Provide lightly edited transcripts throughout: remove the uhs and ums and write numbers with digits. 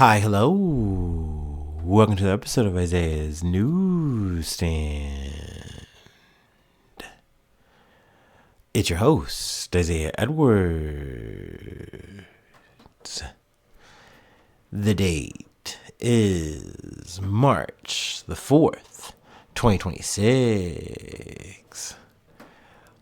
Hi, hello. Welcome to the episode of Isaiah's Newsstand. It's your host, Isaiah Edwards. The date is March the 4th, 2026.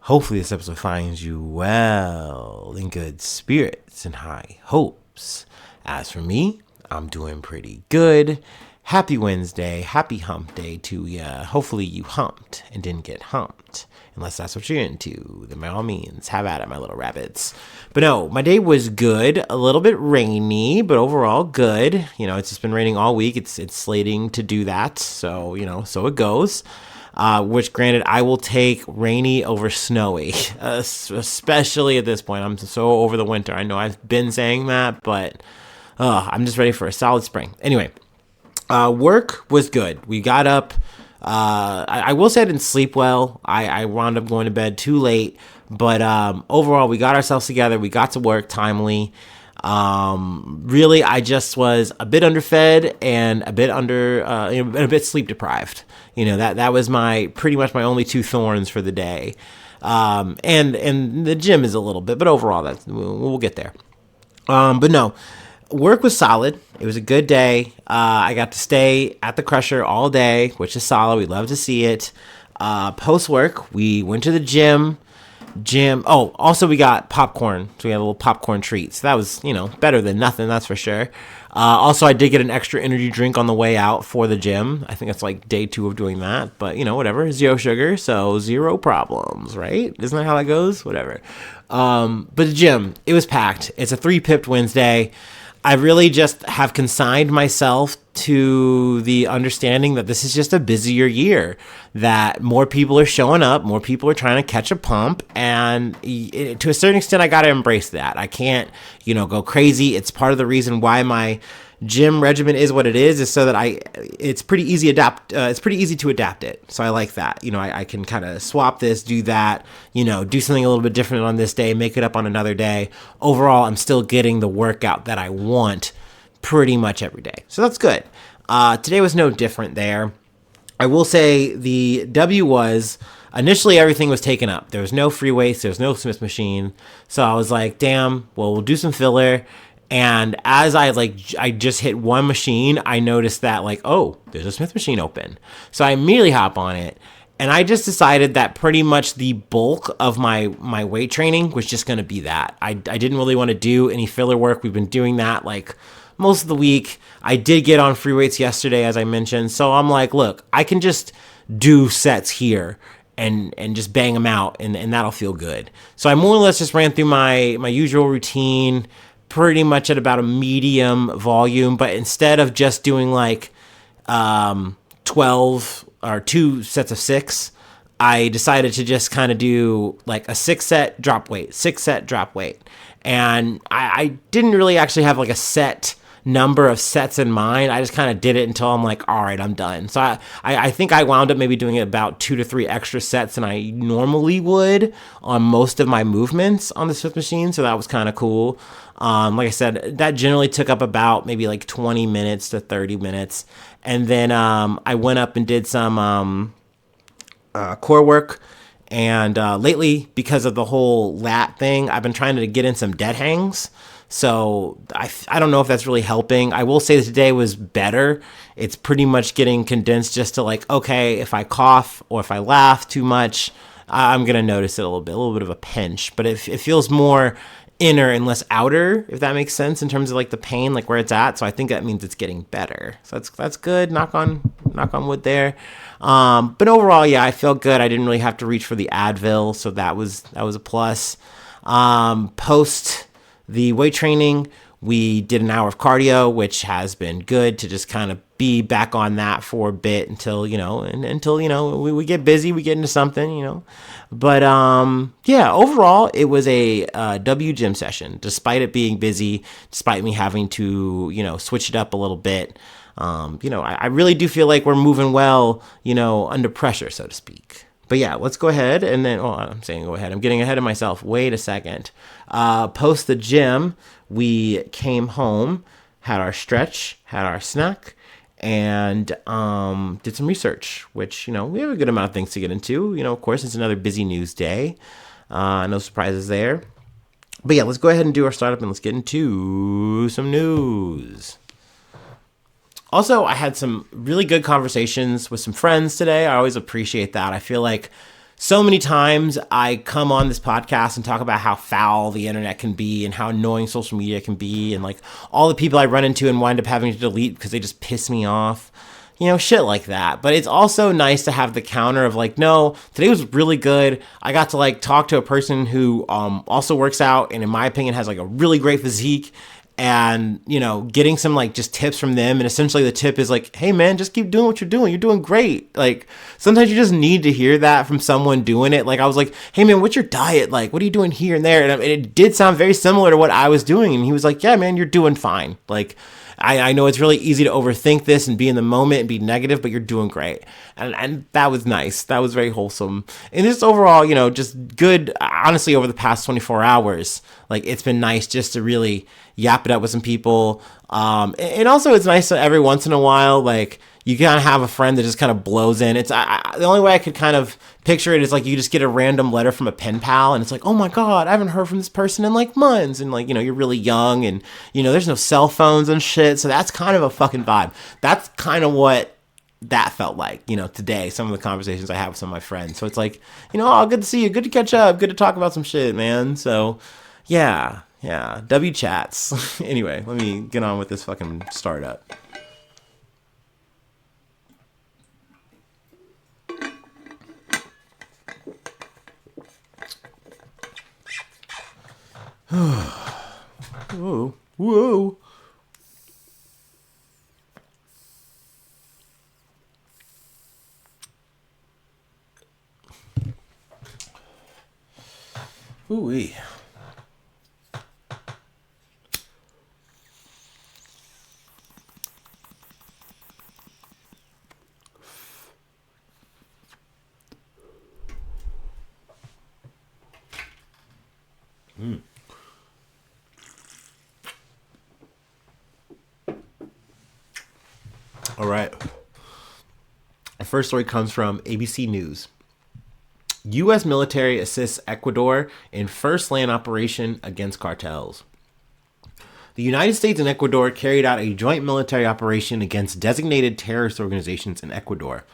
Hopefully this episode finds you well, in good spirits and high hopes. As for me, I'm doing pretty good. Happy Wednesday. Happy hump day to ya. Hopefully you humped and didn't get humped. Unless that's what you're into, then by all means, have at it, my little rabbits. But no, my day was good. A little bit rainy, but overall good. It's just been raining all week. It's slating to do that. So, so it goes. Which, granted, I will take rainy over snowy, especially at this point. I'm so over the winter. I know I've been saying that, but I'm just ready for a solid spring. Anyway, work was good. We got up. I will say I didn't sleep well. I wound up going to bed too late. But overall, we got ourselves together. We got to work timely. Really, I just was a bit underfed and a bit a bit sleep deprived. That was pretty much my only two thorns for the day. And the gym is a little bit, but overall, we'll get there. But no. Work was solid. It was a good day. I got to stay at the Crusher all day, which is solid. We love to see it. Post work, we went to the gym. Oh, also we got popcorn. So we had a little popcorn treat. So that was, better than nothing. That's for sure. Also, I did get an extra energy drink on the way out for the gym. I think it's like day 2 of doing that. But, whatever. 0 sugar. So 0 problems, right? Isn't that how that goes? Whatever. But the gym, it was packed. It's a 3-pipped Wednesday. I really just have consigned myself to the understanding that this is just a busier year, that more people are showing up, more people are trying to catch a pump, and to a certain extent, I got to embrace that. I can't, go crazy. It's part of the reason why my gym regimen is what it is so that it's pretty easy to adapt it. So I like that. I can kind of swap this, do that, do something a little bit different on this day, make it up on another day. Overall, I'm still getting the workout that I want pretty much every day. So that's good. Today was no different there. I will say the W was initially everything was taken up. There was no free weights. There was no Smith machine. So I was like, damn, well, we'll do some filler. And as I just hit one machine, I noticed that oh, there's a Smith machine open. So I immediately hop on it. And I just decided that pretty much the bulk of my weight training was just going to be that. I didn't really want to do any filler work. We've been doing that most of the week. I did get on free weights yesterday, as I mentioned. So I'm like, look, I can just do sets here and just bang them out and that'll feel good. So I more or less just ran through my usual routine, pretty much at about a medium volume, but instead of just doing 12 or 2 sets of 6, I decided to just kind of do a 6-set drop weight, 6-set drop weight. And I didn't really actually have a set number of sets in mind. I just kind of did it until I'm like, all right, I'm done. So I think I wound up maybe doing about 2 to 3 extra sets than I normally would on most of my movements on the Smith machine. So that was kind of cool. Like I said, that generally took up about maybe 20 minutes to 30 minutes. And then I went up and did some core work. And lately, because of the whole lat thing, I've been trying to get in some dead hangs. So I don't know if that's really helping. I will say that today was better. It's pretty much getting condensed just to okay, if I cough or if I laugh too much, I'm going to notice it a little bit of a pinch. But it feels more inner and less outer, if that makes sense, in terms of the pain, where it's at. So I think that means it's getting better. So that's good. Knock on wood there. But overall, yeah, I felt good. I didn't really have to reach for the Advil, so that was a plus. Post the weight training, we did an hour of cardio, which has been good to just kind of be back on that for a bit until we get busy, we get into something, But yeah, overall, it was a W gym session, despite it being busy, despite me having to, switch it up a little bit. I really do feel like we're moving well, under pressure, so to speak. But yeah, let's go ahead and then, I'm saying go ahead. I'm getting ahead of myself. Wait a second. Post the gym, we came home, had our stretch, had our snack, and did some research, which, we have a good amount of things to get into. Of course, it's another busy news day. No surprises there. But yeah, let's go ahead and do our startup and let's get into some news. Also, I had some really good conversations with some friends today. I always appreciate that. I feel like so many times I come on this podcast and talk about how foul the internet can be and how annoying social media can be and like all the people I run into and wind up having to delete because they just piss me off. Shit like that. But it's also nice to have the counter of like, no, today was really good. I got to like talk to a person who also works out and in my opinion has like a really great physique. And, getting some like just tips from them. And essentially the tip is like, hey man, just keep doing what you're doing. You're doing great. Like sometimes you just need to hear that from someone doing it. Like I was like, hey man, what's your diet like? What are you doing here and there? And it did sound very similar to what I was doing. And he was like, yeah, man, you're doing fine. Like, I know it's really easy to overthink this and be in the moment and be negative, but you're doing great. And that was nice. That was very wholesome. And just overall, just good, honestly, over the past 24 hours, like it's been nice just to really yap it up with some people. And also it's nice that every once in a while, like you kind of have a friend that just kind of blows in. It's the only way I could kind of picture it is like you just get a random letter from a pen pal and it's like, oh my God, I haven't heard from this person in like months. And like, you're really young and, there's no cell phones and shit. So that's kind of a fucking vibe. That's kind of what that felt like, today, some of the conversations I have with some of my friends. So it's like, oh, good to see you. Good to catch up. Good to talk about some shit, man. So yeah. W chats. Anyway, let me get on with this fucking startup. Whoa. Ooh-wee. All right. Our first story comes from ABC News. U.S. military assists Ecuador in first land operation against cartels. The United States and Ecuador carried out a joint military operation against designated terrorist organizations in Ecuador,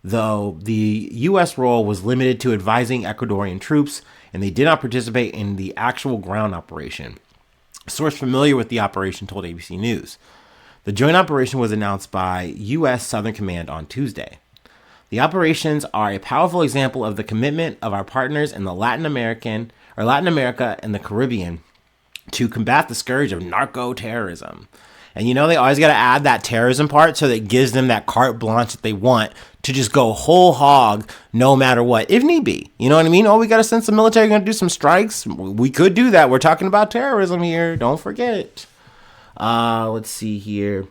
though the U.S. role was limited to advising Ecuadorian troops, and they did not participate in the actual ground operation. A source familiar with the operation told ABC News. The joint operation was announced by U.S. Southern Command on Tuesday. The operations are a powerful example of the commitment of our partners in the Latin America and the Caribbean to combat the scourge of narco-terrorism. And they always got to add that terrorism part so that it gives them that carte blanche that they want to just go whole hog no matter what, if need be. You know what I mean? Oh, we got to send some military, going to do some strikes. We could do that. We're talking about terrorism here. Don't forget it. Let's see here.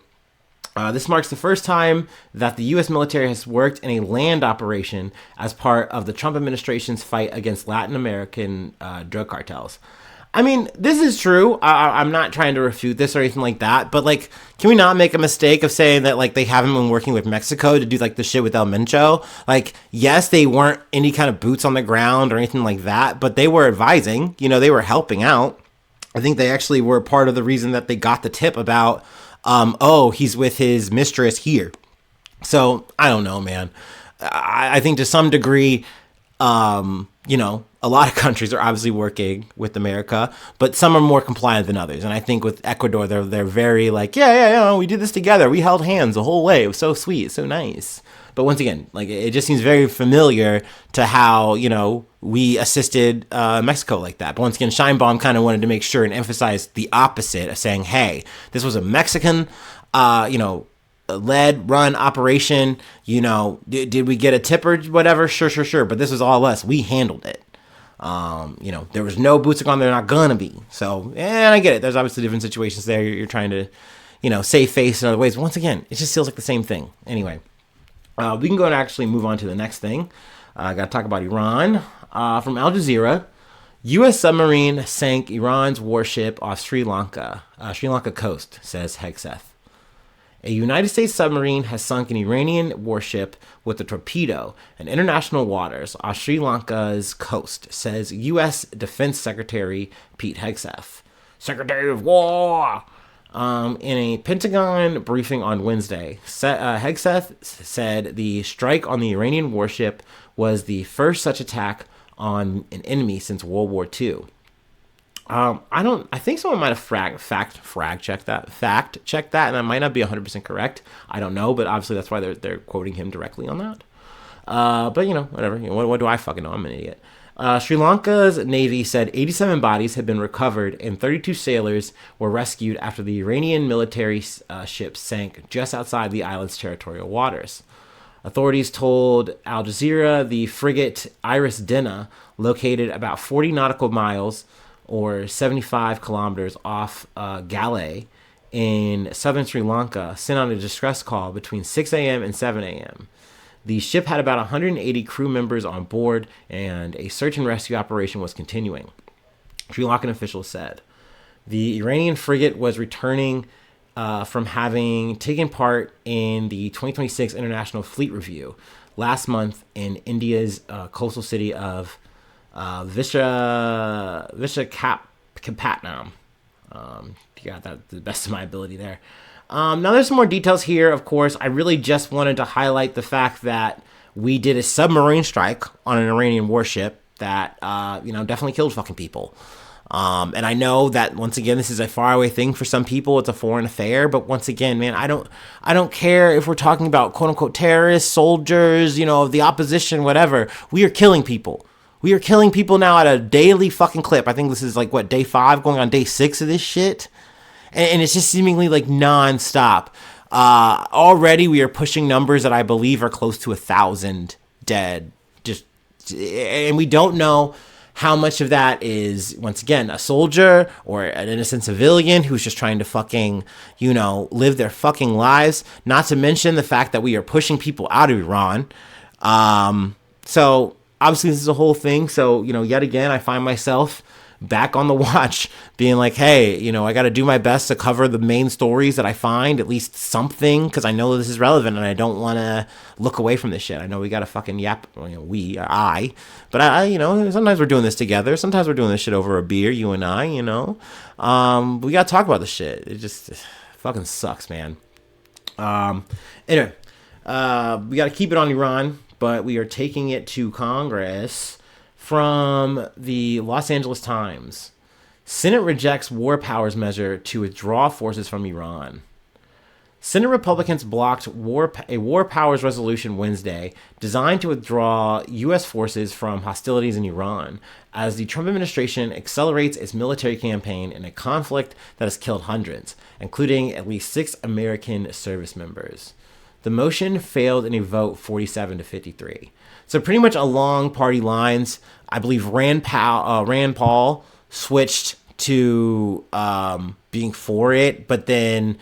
This marks the first time that the U.S. military has worked in a land operation as part of the Trump administration's fight against Latin American drug cartels. I mean, this is true. I'm not trying to refute this or anything like that, but like, can we not make a mistake of saying that like they haven't been working with Mexico to do like the shit with El Mencho? Like, yes, they weren't any kind of boots on the ground or anything like that, but they were advising. They were helping out. I think they actually were part of the reason that they got the tip about, he's with his mistress here. So I don't know, man. I think to some degree, a lot of countries are obviously working with America, but some are more compliant than others. And I think with Ecuador, they're very like, yeah, we did this together. We held hands the whole way. It was so sweet, so nice. But once again, like it just seems very familiar to how, we assisted Mexico like that. But once again, Scheinbaum kind of wanted to make sure and emphasize the opposite of saying, hey, this was a Mexican, led, run operation. Did we get a tip or whatever? Sure. But this was all us. We handled it. There was no boots on. They're not gonna be. So, and I get it. There's obviously different situations there. You're trying to, save face in other ways. But once again, it just feels like the same thing. Anyway, we can go and actually move on to the next thing. I got to talk about Iran. From Al Jazeera, U.S. submarine sank Iran's warship off Sri Lanka coast, says Hegseth. A United States submarine has sunk an Iranian warship with a torpedo in international waters off Sri Lanka's coast, says U.S. Defense Secretary Pete Hegseth. Secretary of War! In a Pentagon briefing on Wednesday, Hegseth said the strike on the Iranian warship was the first such attack on an enemy since World War II. I think someone might have fact checked that, and I might not be 100% correct. I don't know, but obviously that's why they're quoting him directly on that. But whatever. What do I fucking know? I'm an idiot. Sri Lanka's Navy said 87 bodies had been recovered and 32 sailors were rescued after the Iranian military ship sank just outside the island's territorial waters. Authorities told Al Jazeera the frigate Iris Dena, located about 40 nautical miles or 75 kilometers off Galay in southern Sri Lanka, sent out a distress call between 6 a.m. and 7 a.m. The ship had about 180 crew members on board, and a search and rescue operation was continuing, Sri Lankan officials said. The Iranian frigate was returning from having taken part in the 2026 International Fleet Review last month in India's coastal city of Visakhapatnam. You got that to the best of my ability there. Now there's some more details here, of course. I really just wanted to highlight the fact that we did a submarine strike on an Iranian warship that, definitely killed fucking people. And I know that, once again, this is a faraway thing for some people. It's a foreign affair. But once again, man, I don't care if we're talking about quote unquote terrorists, soldiers, the opposition, whatever. We are killing people. We are killing people now at a daily fucking clip. I think this is day 5 going on day 6 of this shit. And it's just seemingly nonstop. Already we are pushing numbers that I believe are close to 1,000 dead. And we don't know how much of that is, once again, a soldier or an innocent civilian who's just trying to fucking, live their fucking lives. Not to mention the fact that we are pushing people out of Iran. So obviously this is a whole thing. So, yet again, I find myself back on the watch being like, hey, I got to do my best to cover the main stories that I find, at least something, because I know this is relevant and I don't want to look away from this shit. I know we got to fucking yap, but I, sometimes we're doing this together. Sometimes we're doing this shit over a beer, you and I, we got to talk about the shit. It just fucking sucks, man. Anyway, we got to keep it on Iran, but we are taking it to Congress. From the Los Angeles Times, Senate rejects war powers measure to withdraw forces from Iran. Senate Republicans blocked a war powers resolution Wednesday designed to withdraw U.S. forces from hostilities in Iran as the Trump administration accelerates its military campaign in a conflict that has killed hundreds, including at least 6 American service members. The motion failed in a vote 47-53. So pretty much along party lines, I believe Rand Paul switched to being for it, but then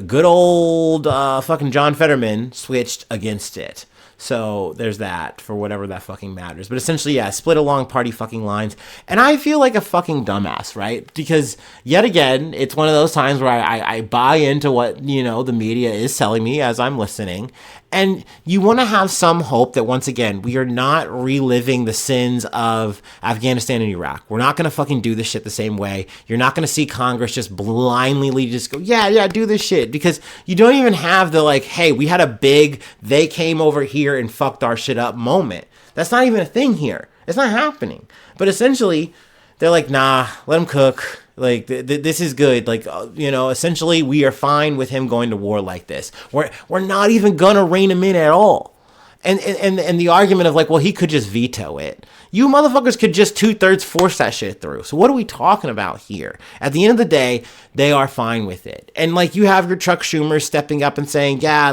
good old fucking John Fetterman switched against it. So there's that, for whatever that fucking matters. But essentially, yeah, split along party fucking lines. And I feel like a fucking dumbass, right? Because yet again, it's one of those times where I buy into what, the media is telling me as I'm listening. And you want to have some hope that, once again, we are not reliving the sins of Afghanistan and Iraq. We're not going to fucking do this shit the same way. You're not going to see Congress just blindly just go, yeah, do this shit. Because you don't even have the, hey, we had a big, they came over here and fucked our shit up moment. That's not even a thing here. It's not happening. But essentially, they're like, nah, let him cook. This is good. Essentially, we are fine with him going to war like this. We're not even gonna rein him in at all. And the argument of well, he could just veto it. You motherfuckers could just 2/3 force that shit through. So what are we talking about here? At the end of the day, they are fine with it. And you have your Chuck Schumer stepping up and saying, yeah,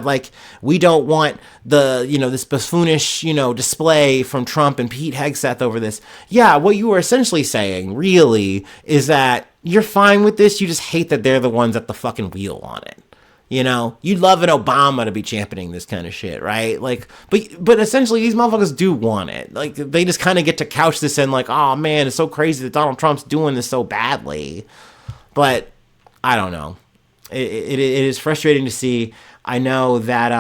we don't want the, this buffoonish, display from Trump and Pete Hegseth over this. Yeah, what you are essentially saying really is that you're fine with this. You just hate that they're the ones at the fucking wheel on it. You know, you'd love an Obama to be championing this kind of shit, right? Like, but essentially these motherfuckers do want it. Like, they just kind of get to couch this in like, oh man, it's so crazy that Donald Trump's doing this so badly. But I don't know. It is frustrating to see. I know that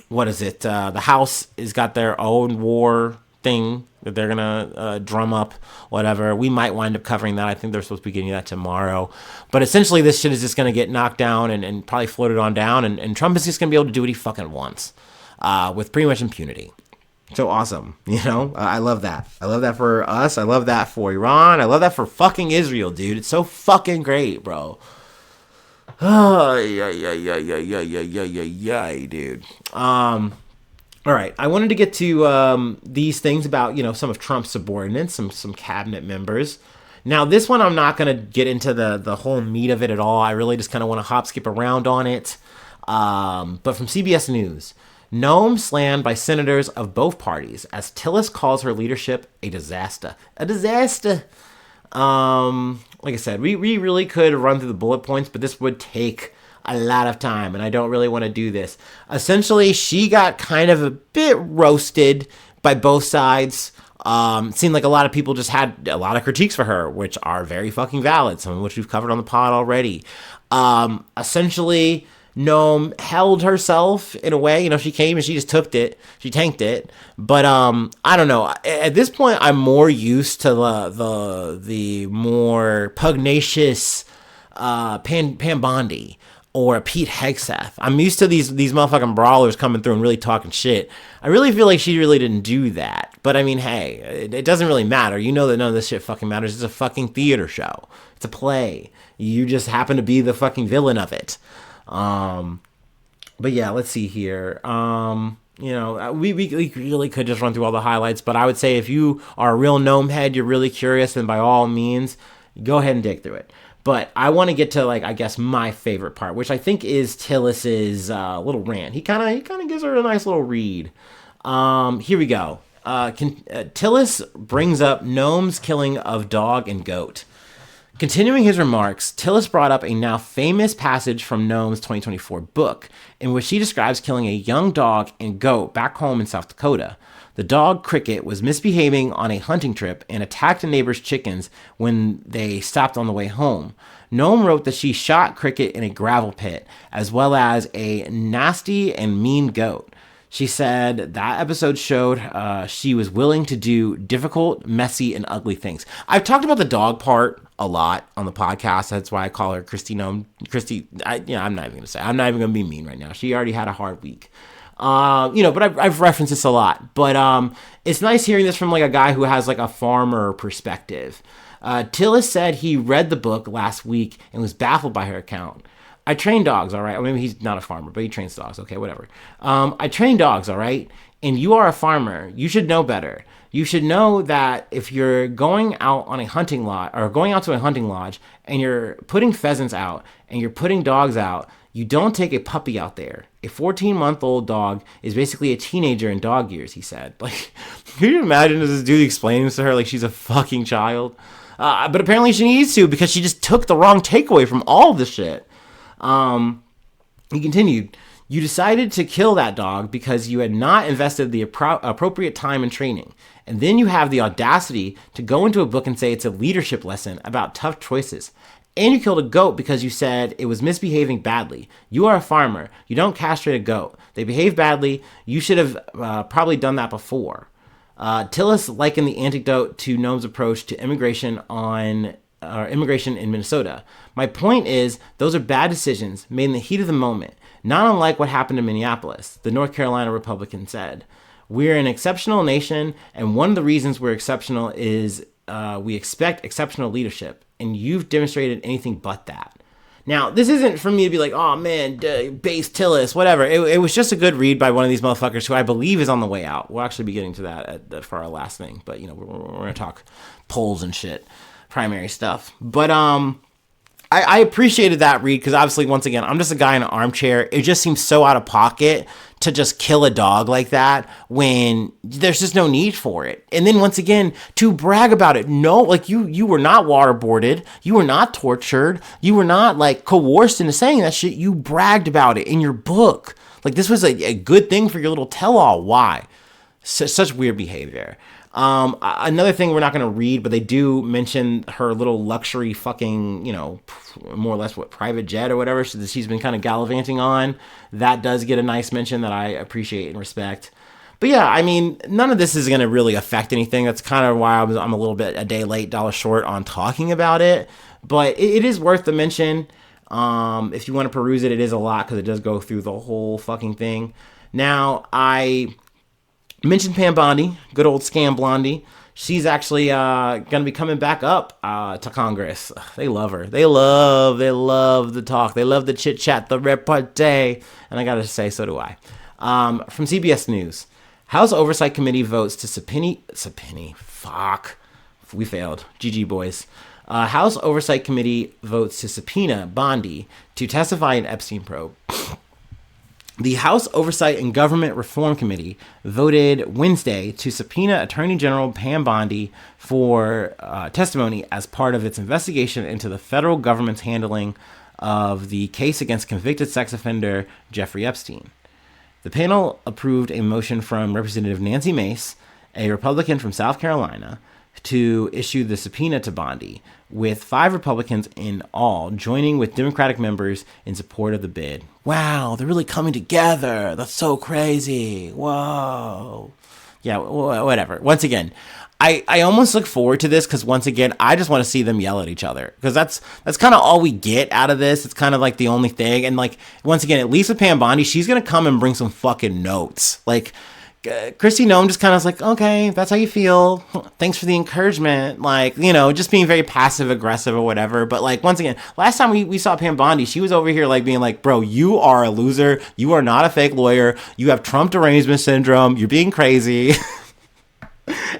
what is it? The House has got their own war thing that they're gonna drum up, whatever. We might wind up covering that. I think they're supposed to be getting that tomorrow. But essentially, this shit is just gonna get knocked down and probably floated on down, and Trump is just gonna be able to do what he fucking wants with pretty much impunity. So awesome, you know? I love that. I love that for us. I love that for Iran. I love that for fucking Israel, dude. It's so fucking great, bro. Oh, yeah, dude. All right, I wanted to get to these things about, you know, some of Trump's subordinates, some cabinet members. Now, this one I'm not going to get into the whole meat of it at all. I really just kind of want to hop, skip around on it. But from CBS News, Noam slammed by senators of both parties as Tillis calls her leadership a disaster. A disaster. Like I said, we really could run through the bullet points, but this would take a lot of time, and I don't really want to do this. Essentially, she got kind of a bit roasted by both sides. It seemed like a lot of people just had a lot of critiques for her, which are very fucking valid, some of which we've covered on the pod already. Essentially, Noam held herself in a way. You know, she came and she just took it. She tanked it. But I don't know. At this point, I'm more used to the more pugnacious Pam Bondi or Pete Hegseth. I'm used to these motherfucking brawlers coming through and really talking shit. I really feel like she really didn't do that. But I mean, hey, it doesn't really matter. You know that none of this shit fucking matters. It's a fucking theater show. It's a play. You just happen to be the fucking villain of it. But yeah, let's see here. You know, we really could just run through all the highlights, but I would say if you are a real Noam head, you're really curious, then by all means, go ahead and dig through it. But I want to get to, like, I guess my favorite part, which I think is Tillis's little rant. He kind of gives her a nice little read. Here we go. Tillis brings up Noam's killing of dog and goat. Continuing his remarks, Tillis brought up a now famous passage from Noam's 2024 book, in which she describes killing a young dog and goat back home in South Dakota. The dog, Cricket, was misbehaving on a hunting trip and attacked a neighbor's chickens when they stopped on the way home. Noam wrote that she shot Cricket in a gravel pit, as well as a nasty and mean goat. She said that episode showed she was willing to do difficult, messy, and ugly things. I've talked about the dog part a lot on the podcast. That's why I call her Christy Noam. I'm not even going to say. I'm not even going to be mean right now. She already had a hard week. But I've referenced this a lot. But it's nice hearing this from like a guy who has like a farmer perspective. Tillis said he read the book last week and was baffled by her account. I train dogs, all right? Or maybe he's not a farmer, but he trains dogs. Okay, whatever. I train dogs, all right? And you are a farmer. You should know better. You should know that if you're going out on a hunting lodge or going out to a hunting lodge and you're putting pheasants out and you're putting dogs out, you don't take a puppy out there. A 14-month-old dog is basically a teenager in dog years, he said. Like, can you imagine this dude explaining this to her like she's a fucking child? But apparently she needs to because she just took the wrong takeaway from all of this shit. He continued, you decided to kill that dog because you had not invested the appropriate time in training. And then you have the audacity to go into a book and say it's a leadership lesson about tough choices. And you killed a goat because you said it was misbehaving badly. You are a farmer. You don't castrate a goat. They behave badly. You should have probably done that before. Tillis likened the anecdote to Noam's approach to immigration in Minnesota. My point is, those are bad decisions made in the heat of the moment, not unlike what happened in Minneapolis, the North Carolina Republican said. We're an exceptional nation, and one of the reasons we're exceptional is we expect exceptional leadership, and you've demonstrated anything but that. Now, this isn't for me to be like, oh man, base Tillis, whatever. It was just a good read by one of these motherfuckers who I believe is on the way out. We'll actually be getting to that for our last thing, but we're going to talk polls and shit. Primary stuff. But I appreciated that read because obviously, once again, I'm just a guy in an armchair. It just seems so out of pocket to just kill a dog like that when there's just no need for it. And then once again, to brag about it. No, like you were not waterboarded. You were not tortured. You were not like coerced into saying that shit. You bragged about it in your book. Like this was a good thing for your little tell-all. Why? Such weird behavior. Another thing we're not going to read, but they do mention her little luxury fucking, more or less private jet or whatever that she's been kind of gallivanting on. That does get a nice mention that I appreciate and respect. But yeah, I mean, none of this is going to really affect anything. That's kind of why I'm a little bit a day late, dollar short on talking about it. But it is worth the mention. If you want to peruse it, it is a lot because it does go through the whole fucking thing. Now, I mentioned Pam Bondi, good old scam blondie. She's actually going to be coming back up to Congress. They love her. They love the talk. They love the chit chat, the repartee. And I got to say, so do I. From CBS News, House Oversight Committee votes to subpoena. Fuck. We failed. GG boys. House Oversight Committee votes to subpoena Bondi to testify in Epstein probe. The House Oversight and Government Reform Committee voted Wednesday to subpoena Attorney General Pam Bondi for testimony as part of its investigation into the federal government's handling of the case against convicted sex offender Jeffrey Epstein. The panel approved a motion from Representative Nancy Mace, a Republican from South Carolina, to issue the subpoena to Bondi, with 5 Republicans in all joining with Democratic members in support of the bid. Wow, they're really coming together. That's so crazy. Whoa. Yeah, whatever. Once again, I almost look forward to this because once again, I just want to see them yell at each other because that's kind of all we get out of this. It's kind of like the only thing. And like, once again, at least with Pam Bondi, she's going to come and bring some fucking notes. Like, Kristi Noem just kind of like, okay, that's how you feel. Thanks for the encouragement. Like, just being very passive aggressive or whatever. But like, once again, last time we saw Pam Bondi, she was over here like being like, bro, you are a loser. You are not a fake lawyer. You have Trump derangement syndrome. You're being crazy.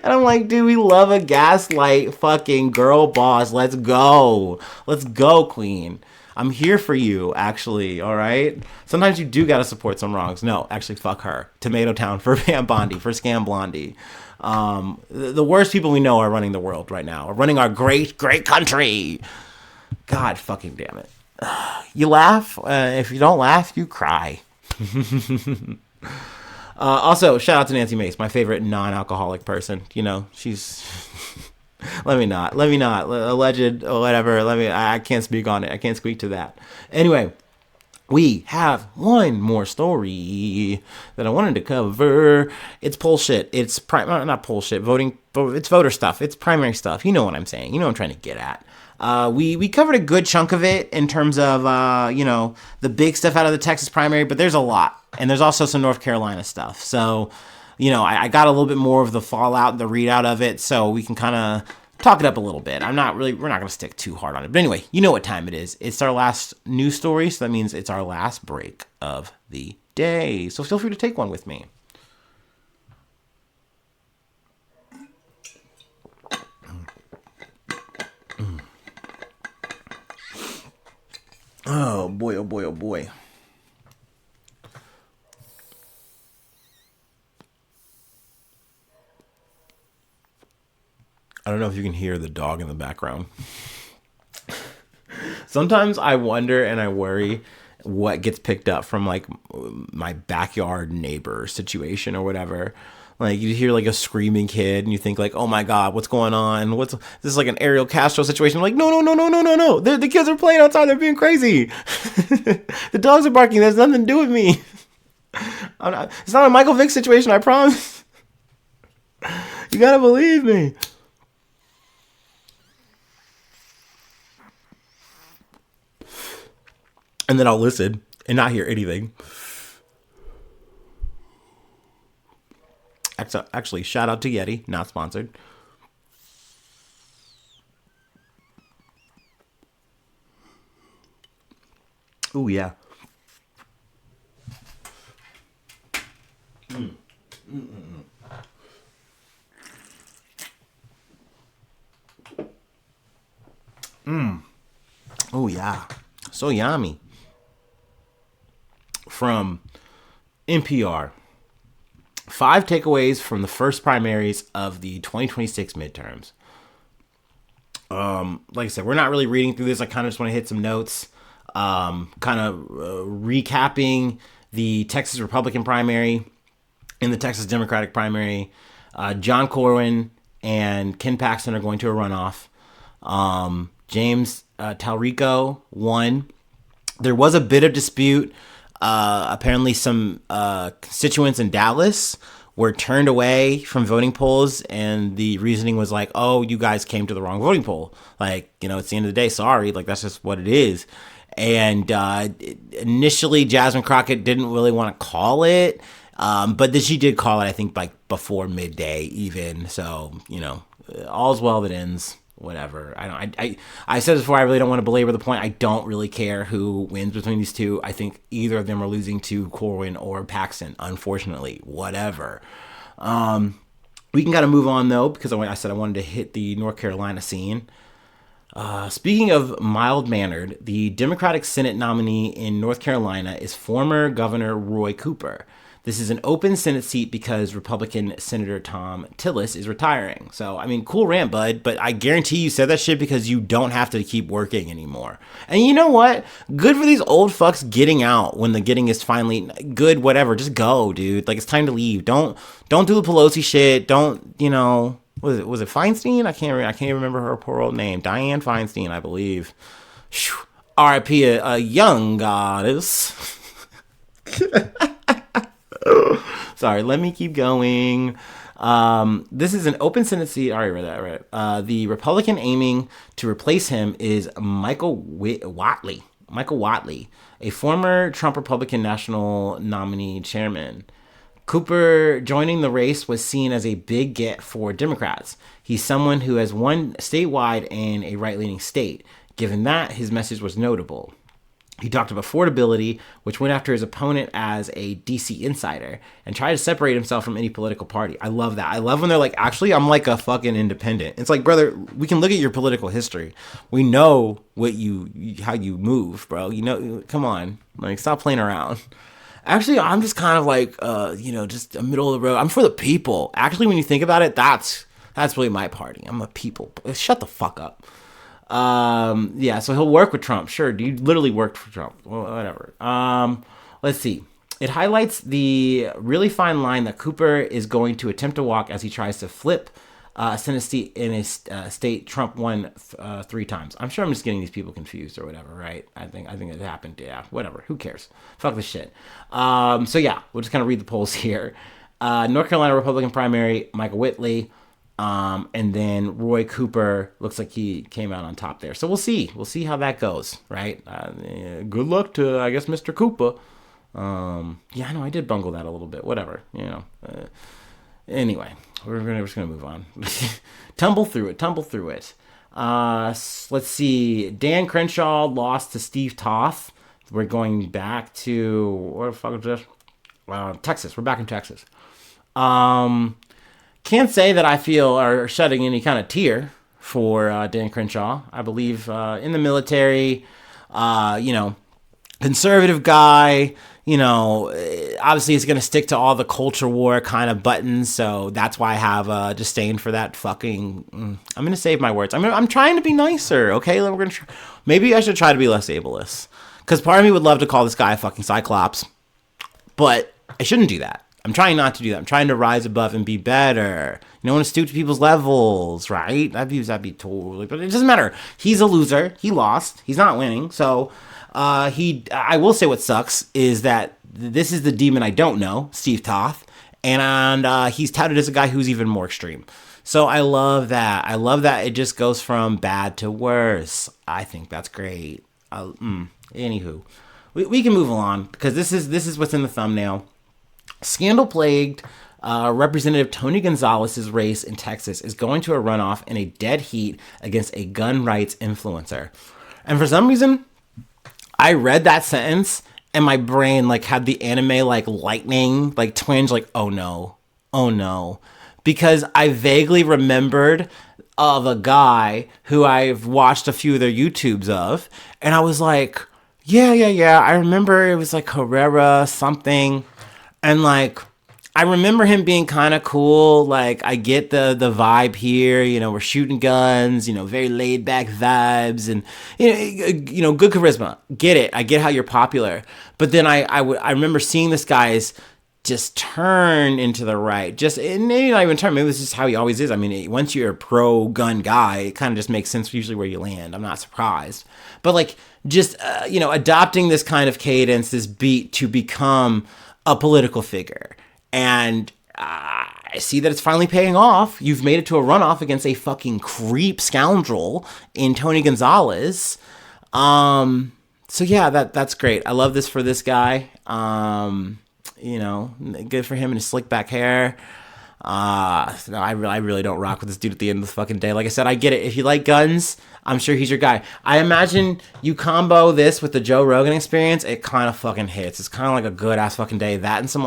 And I'm like, dude, we love a gaslight fucking girl boss. Let's go. Let's go, queen. I'm here for you, actually, all right? Sometimes you do got to support some wrongs. No, actually, fuck her. Tomato Town for Pam Bondi, for Scam Blondie. The worst people we know are running the world right now, are running our great, great country. God fucking damn it. You laugh. If you don't laugh, you cry. Also, shout out to Nancy Mace, my favorite non-alcoholic person. She's... Let me not. Alleged or whatever. I can't speak on it. I can't speak to that. Anyway, we have one more story that I wanted to cover. It's poll shit. It's not poll shit. It's voter stuff. It's primary stuff. You know what I'm saying. You know what I'm trying to get at. We covered a good chunk of it in terms of, the big stuff out of the Texas primary, but there's a lot. And there's also some North Carolina stuff. So, I got a little bit more of the fallout, the readout of it, so we can kind of talk it up a little bit. we're not going to stick too hard on it. But anyway, you know what time it is. It's our last news story, so that means it's our last break of the day. So feel free to take one with me. Oh boy, oh boy, oh boy. I don't know if you can hear the dog in the background. Sometimes I wonder and I worry what gets picked up from like my backyard neighbor situation or whatever. Like you hear like a screaming kid and you think like, oh my God, what's going on? This is like an Ariel Castro situation. I'm like, no. The kids are playing outside. They're being crazy. The dogs are barking. There's nothing to do with me. It's not a Michael Vick situation. I promise. You gotta believe me. And then I'll listen and not hear anything. Actually, shout out to Yeti, not sponsored. Ooh, yeah. Oh, yeah. So yummy. From NPR. 5 takeaways from the first primaries of the 2026 midterms. Like I said, we're not really reading through this. I kind of just want to hit some notes, recapping the Texas Republican primary and the Texas Democratic primary. John Corwin and Ken Paxton are going to a runoff. James Talrico won. There was a bit of dispute. Apparently some constituents in Dallas were turned away from voting polls, and the reasoning was like, oh, you guys came to the wrong voting poll. Like, it's the end of the day. Sorry. Like, that's just what it is. And initially, Jasmine Crockett didn't really want to call it. But then she did call it, I think, like before midday even. So, all's well that ends. Whatever. I said this before, I really don't want to belabor the point. I don't really care who wins between these two. I think either of them are losing to Corwin or Paxton, unfortunately. Whatever. We can kind of move on, though, because I said I wanted to hit the North Carolina scene. Speaking of mild-mannered, the Democratic Senate nominee in North Carolina is former Governor Roy Cooper. This is an open Senate seat because Republican Senator Tom Tillis is retiring. So, I mean, cool rant, bud, but I guarantee you said that shit because you don't have to keep working anymore. And you know what? Good for these old fucks getting out when the getting is finally good, whatever. Just go, dude. Like, it's time to leave. Don't do the Pelosi shit. Don't, was it Feinstein? I can't even remember her poor old name. Dianne Feinstein, I believe. R.I.P. a young goddess. Sorry, let me keep going. This is an open Senate seat. I already read that, right? The Republican aiming to replace him is Michael Whatley. Michael Whatley, a former Trump Republican national nominee chairman. Cooper joining the race was seen as a big get for Democrats. He's someone who has won statewide in a right-leaning state. Given that, his message was notable. He talked of affordability, which went after his opponent as a DC insider and tried to separate himself from any political party. I love that. I love when they're like, actually, I'm like a fucking independent. It's like, brother, we can look at your political history. We know how you move, bro. Come on. Like, stop playing around. Actually, I'm just kind of like, just a middle of the road. I'm for the people. Actually, when you think about it, that's really my party. I'm a people. Shut the fuck up. So he'll work with Trump. Sure, dude, literally worked for Trump. Well, whatever. Let's see. It highlights the really fine line that Cooper is going to attempt to walk as he tries to flip a Senate seat in a state Trump won 3 times. I'm sure I'm just getting these people confused or whatever, right? I think it happened. Yeah, whatever. Who cares? Fuck this shit. We'll just kind of read the polls here. North Carolina Republican primary, Michael Whitley. And then Roy Cooper looks like he came out on top there. So we'll see. We'll see how that goes, right? Good luck to, I guess, Mr. Cooper. I know I did bungle that a little bit. Whatever, Anyway, we're just gonna move on. Tumble through it. Let's see. Dan Crenshaw lost to Steve Toth. We're going back to where the fuck is this? Texas. We're back in Texas. Can't say that I feel are shedding any kind of tear for Dan Crenshaw. I believe in the military, conservative guy, obviously he's going to stick to all the culture war kind of buttons. So that's why I have disdain for that fucking, I'm going to save my words. I'm trying to be nicer. Okay. We're going to maybe I should try to be less ableist, because part of me would love to call this guy a fucking Cyclops, but I shouldn't do that. I'm trying not to do that. I'm trying to rise above and be better. You don't want to stoop to people's levels, right? That'd be totally, but it doesn't matter. He's a loser. He lost. He's not winning. So, I will say what sucks is that this is the demon I don't know, Steve Toth, and he's touted as a guy who's even more extreme. So I love that. I love that it just goes from bad to worse. I think that's great. Anywho, we can move along because this is what's in the thumbnail. Scandal-plagued Representative Tony Gonzales' race in Texas is going to a runoff in a dead heat against a gun rights influencer. And for some reason, I read that sentence and my brain had the anime lightning twinge oh no, because I vaguely remembered of a guy who I've watched a few of their YouTubes of, and I was like, yeah, I remember it was Herrera something. And like, I remember him being kind of cool. Like, I get the vibe here. You know, we're shooting guns. You know, very laid back vibes, and good charisma. Get it? I get how you're popular. But then I remember seeing this guy's just turn into the right. Just maybe not even turn. Maybe this is how he always is. I mean, once you're a pro gun guy, it kind of just makes sense usually where you land. I'm not surprised. But like, just adopting this kind of cadence, this beat to become a political figure. And I see that it's finally paying off. You've made it to a runoff against a fucking creep scoundrel in Tony Gonzales. So yeah, that's great. I love this for this guy. Good for him and his slick back hair. No, I really don't rock with this dude at the end of the fucking day. Like I said, I get it. If you like guns, I'm sure he's your guy. I imagine you combo this with the Joe Rogan experience, it kind of fucking hits. It's kind of like a good ass fucking day. That and some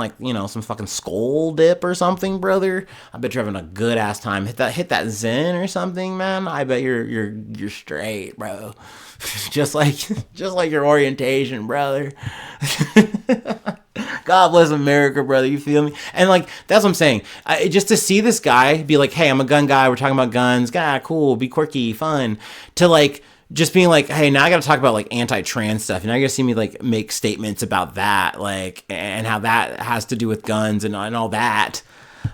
some fucking skull dip or something, brother. I bet you're having a good ass time. Hit that Zen or something, man. I bet you're straight, bro. just like your orientation, brother. God bless America, brother. You feel me? And like, that's what I'm saying. Just to see this guy be like, hey, I'm a gun guy. We're talking about guns. Cool. Be quirky, fun. To like, just being like, hey, now I got to talk about like anti-trans stuff. And now you're going to see me like make statements about that, like, and how that has to do with guns and all that.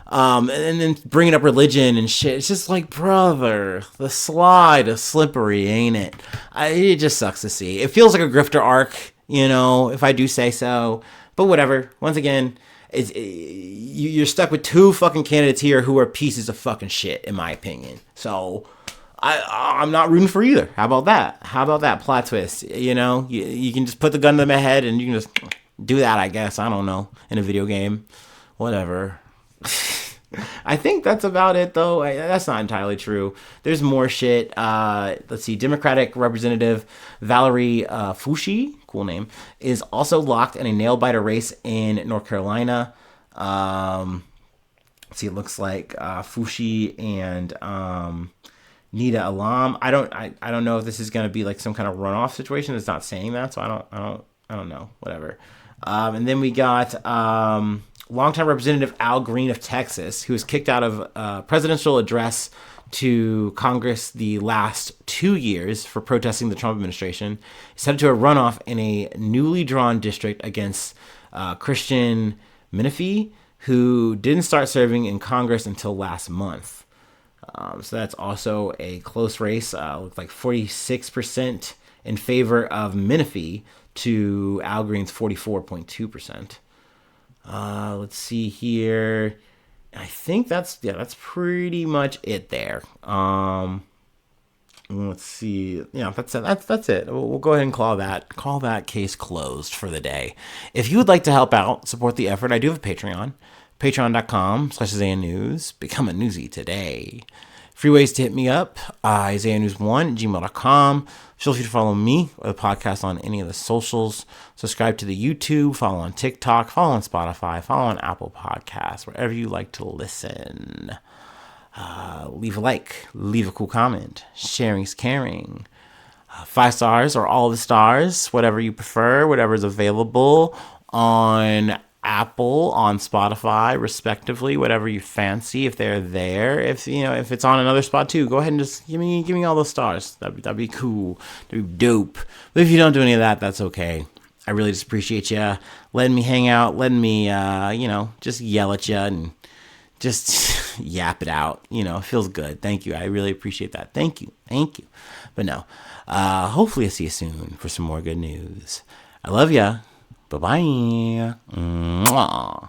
And then bringing up religion and shit. It's just like, brother, the slide is slippery, ain't it? It just sucks to see. It feels like a grifter arc, if I do say so. But whatever. Once again, you're stuck with two fucking candidates here who are pieces of fucking shit, in my opinion. So I'm not rooting for either. How about that plot twist? You can just put the gun to my head and you can just do that, I guess. I don't know. In a video game. Whatever. I think that's about it, though. That's not entirely true. There's more shit. Let's see. Democratic Representative Valerie Fushi, cool name, is also locked in a nail-biter race in North Carolina. Let's see. It looks like Fushi and Nida Alam. I don't know if this is going to be like some kind of runoff situation. It's not saying that, so I don't know. Whatever. And then we got longtime Representative Al Green of Texas, who was kicked out of a presidential address to Congress the last 2 years for protesting the Trump administration. He's headed to a runoff in a newly drawn district against Christian Menifee, who didn't start serving in Congress until last month. So that's also a close race. Looks like 46% in favor of Menifee to Al Green's 44.2%. Let's see here. I think that's pretty much it there. Let's see. Yeah, that's it. That's it. We'll go ahead and call that case closed for the day. If you would like to help out, support the effort, I do have a Patreon. Patreon.com/IsaiahNews. Become a newsie today. Free ways to hit me up, IsaiahNews1@gmail.com. Feel free to follow me or the podcast on any of the socials. Subscribe to the YouTube, follow on TikTok, follow on Spotify, follow on Apple Podcasts, wherever you like to listen. Leave a like, leave a cool comment. Sharing's caring. 5 stars or all the stars, whatever you prefer, whatever is available on Apple, on Spotify, respectively, whatever you fancy. If they're there, if it's on another spot too, go ahead and just give me all those stars. That'd be cool. That'd be dope. But if you don't do any of that, that's okay. I really just appreciate you letting me hang out, letting me, just yell at you and just yap it out. It feels good. Thank you. I really appreciate that. Thank you. But no, hopefully I'll see you soon for some more good news. I love ya. Bye-bye. Mwah.